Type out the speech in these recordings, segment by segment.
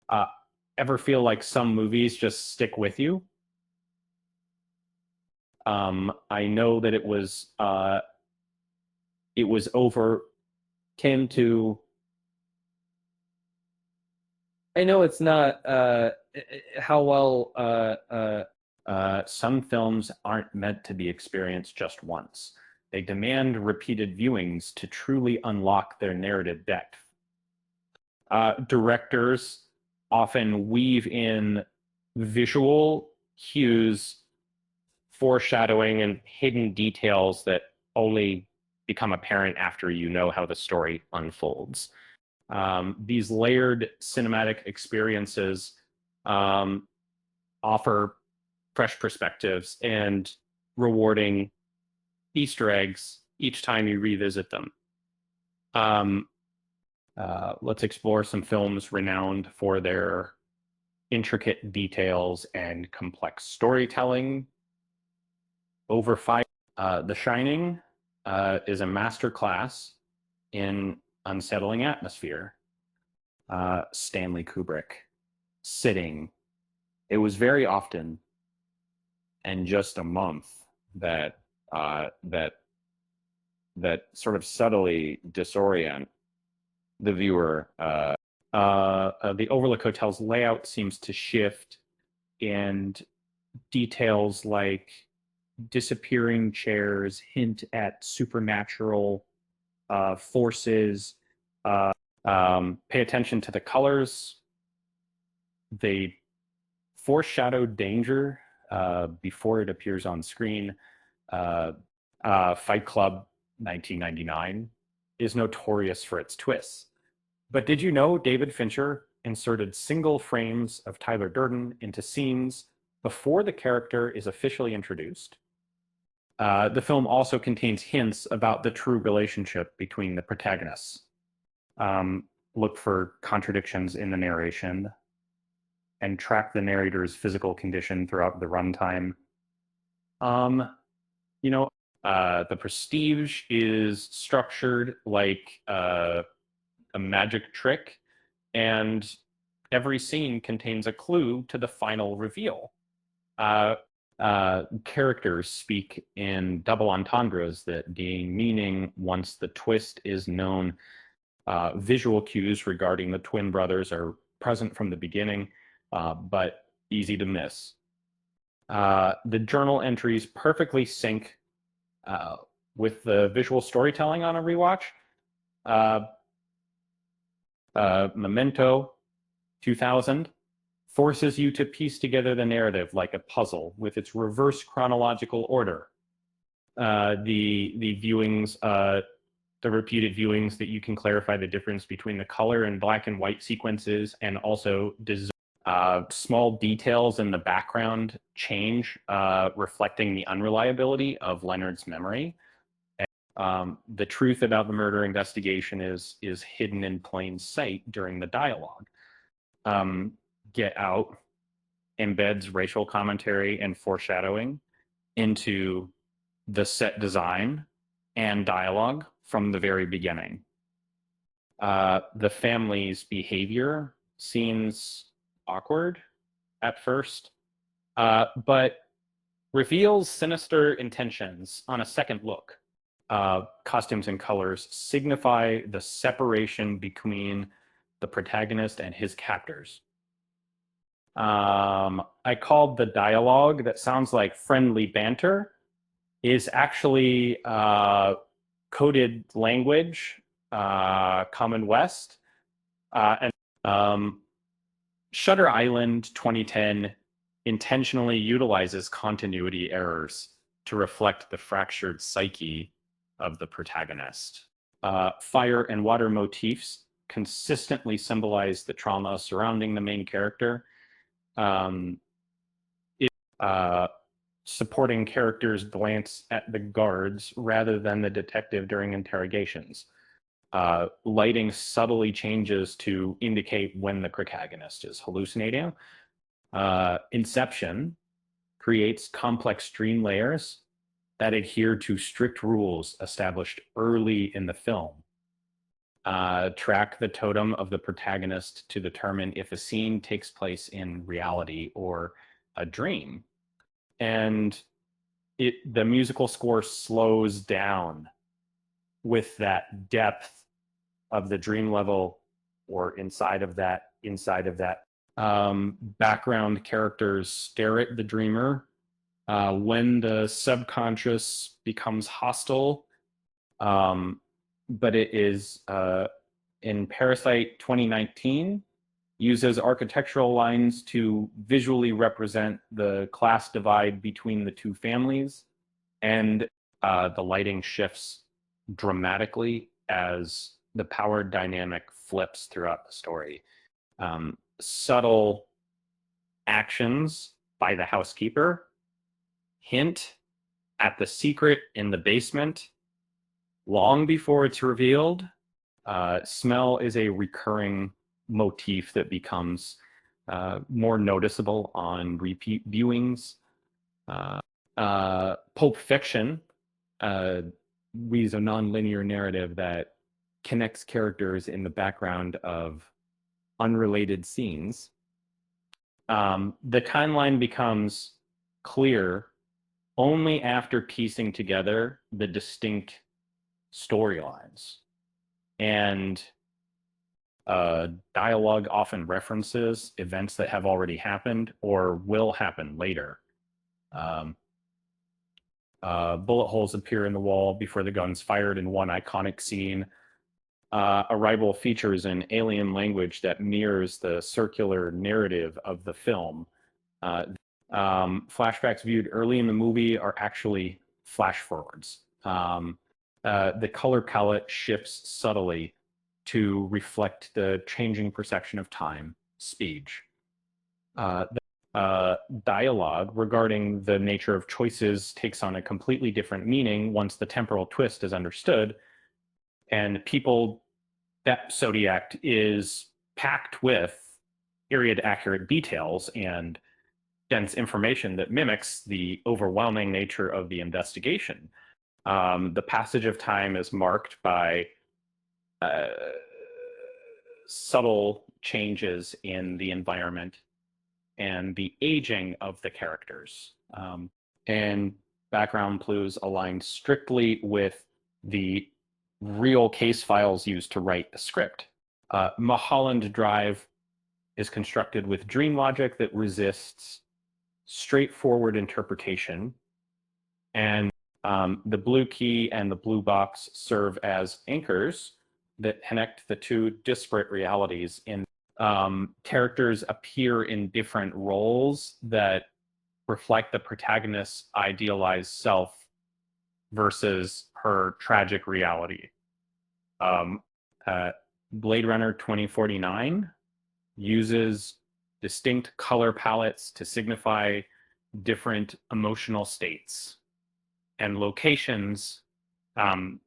Uh, Ever feel like some movies just stick with you? I know that it was over came to I know it's not how well some films aren't meant to be experienced just once. They demand repeated viewings to truly unlock their narrative depth. Directors often weave in visual cues, foreshadowing, and hidden details that only become apparent after you know how the story unfolds. These layered cinematic experiences um, offer fresh perspectives and rewarding Easter eggs each time you revisit them. Um, let's explore some films renowned for their intricate details and complex storytelling. Over five, The Shining is a masterclass in unsettling atmosphere. Stanley Kubrick, Sitting. It was very often and just a month that that sort of subtly disorient the viewer. The Overlook Hotel's layout seems to shift, and details like disappearing chairs hint at supernatural forces. Pay attention to the colors. They foreshadow danger before it appears on screen. Uh, Fight Club 1999 is notorious for its twists. But did you know David Fincher inserted single frames of Tyler Durden into scenes before the character is officially introduced? The film also contains hints about the true relationship between the protagonists. Um, Look for contradictions in the narration and track the narrator's physical condition throughout the runtime. Um, you know, the Prestige is structured like a magic trick, and every scene contains a clue to the final reveal. Uh, Characters speak in double entendres that gain meaning once the twist is known. Visual cues regarding the twin brothers are present from the beginning, but easy to miss. The journal entries perfectly sync uh, with the visual storytelling on a rewatch. Uh, Memento 2000 forces you to piece together the narrative like a puzzle with its reverse chronological order. The viewings, the repeated viewings that you can clarify the difference between the color and black and white sequences, and also small details in the background change, reflecting the unreliability of Leonard's memory. The truth about the murder investigation is hidden in plain sight during the dialogue. Um, Get Out embeds racial commentary and foreshadowing into the set design and dialogue from the very beginning. The family's behavior seems awkward at first, but reveals sinister intentions on a second look. Costumes and colors signify the separation between the protagonist and his captors. I called the dialogue that sounds like friendly banter is actually coded language, Common West, and um, Shutter Island 2010 intentionally utilizes continuity errors to reflect the fractured psyche of the protagonist. Fire and water motifs consistently symbolize the trauma surrounding the main character. Um, it, Supporting characters glance at the guards rather than the detective during interrogations. Lighting subtly changes to indicate when the protagonist is hallucinating. Inception creates complex dream layers that adhere to strict rules established early in the film. track the totem of the protagonist to determine if a scene takes place in reality or a dream. And the musical score slows down with that depth of the dream level, or inside of that background characters stare at the dreamer when the subconscious becomes hostile. But it is in Parasite 2019 uses architectural lines to visually represent the class divide between the two families, and the lighting shifts dramatically as the power dynamic flips throughout the story. Subtle actions by the housekeeper hint at the secret in the basement long before it's revealed. Smell is a recurring motif that becomes more noticeable on repeat viewings. Pulp Fiction weaves a nonlinear narrative that connects characters in the background of unrelated scenes. The timeline becomes clear only after piecing together the distinct storylines. And dialogue often references events that have already happened or will happen later. Bullet holes appear in the wall before the gun's fired in one iconic scene. Arrival features an alien language that mirrors the circular narrative of the film. Flashbacks viewed early in the movie are actually flash forwards. The color palette shifts subtly to reflect the changing perception of time, speech. Dialogue regarding the nature of choices takes on a completely different meaning once the temporal twist is understood. And that Zodiac is packed with period accurate details and dense information that mimics the overwhelming nature of the investigation. The passage of time is marked by subtle changes in the environment and the aging of the characters. And background clues align strictly with the real case files used to write the script. Mulholland Drive is constructed with dream logic that resists straightforward interpretation, and the blue key and the blue box serve as anchors that connect the two disparate realities. Characters appear in different roles that reflect the protagonist's idealized self versus her tragic reality. Blade Runner 2049 uses distinct color palettes to signify different emotional states and locations. The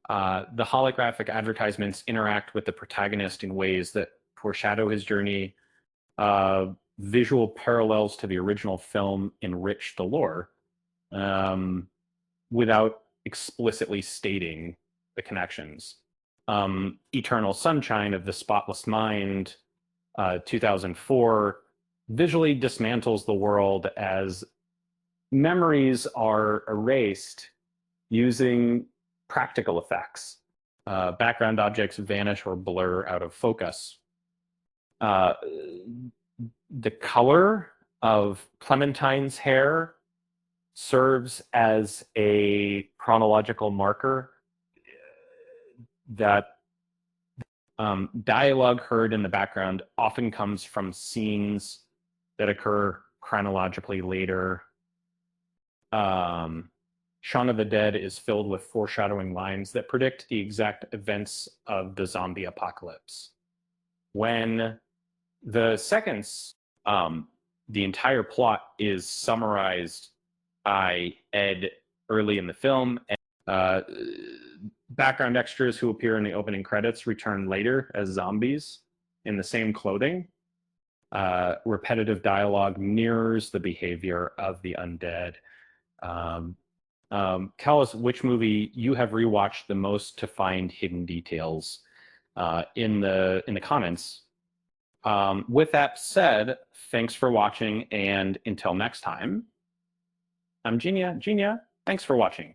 holographic advertisements interact with the protagonist in ways that foreshadow his journey. Visual parallels to the original film enrich the lore without explicitly stating the connections. Eternal Sunshine of the Spotless Mind, 2004, visually dismantles the world as memories are erased using practical effects. Background objects vanish or blur out of focus. The color of Clementine's hair serves as a chronological marker that dialogue heard in the background often comes from scenes that occur chronologically later. Shaun of the Dead is filled with foreshadowing lines that predict the exact events of the zombie apocalypse. When the entire plot is summarized by Ed early in the film, and background extras who appear in the opening credits return later as zombies in the same clothing. Repetitive dialogue mirrors the behavior of the undead. Tell us which movie you have rewatched the most to find hidden details in the comments. With that said, thanks for watching, and until next time, I'm Genia. Genia, thanks for watching.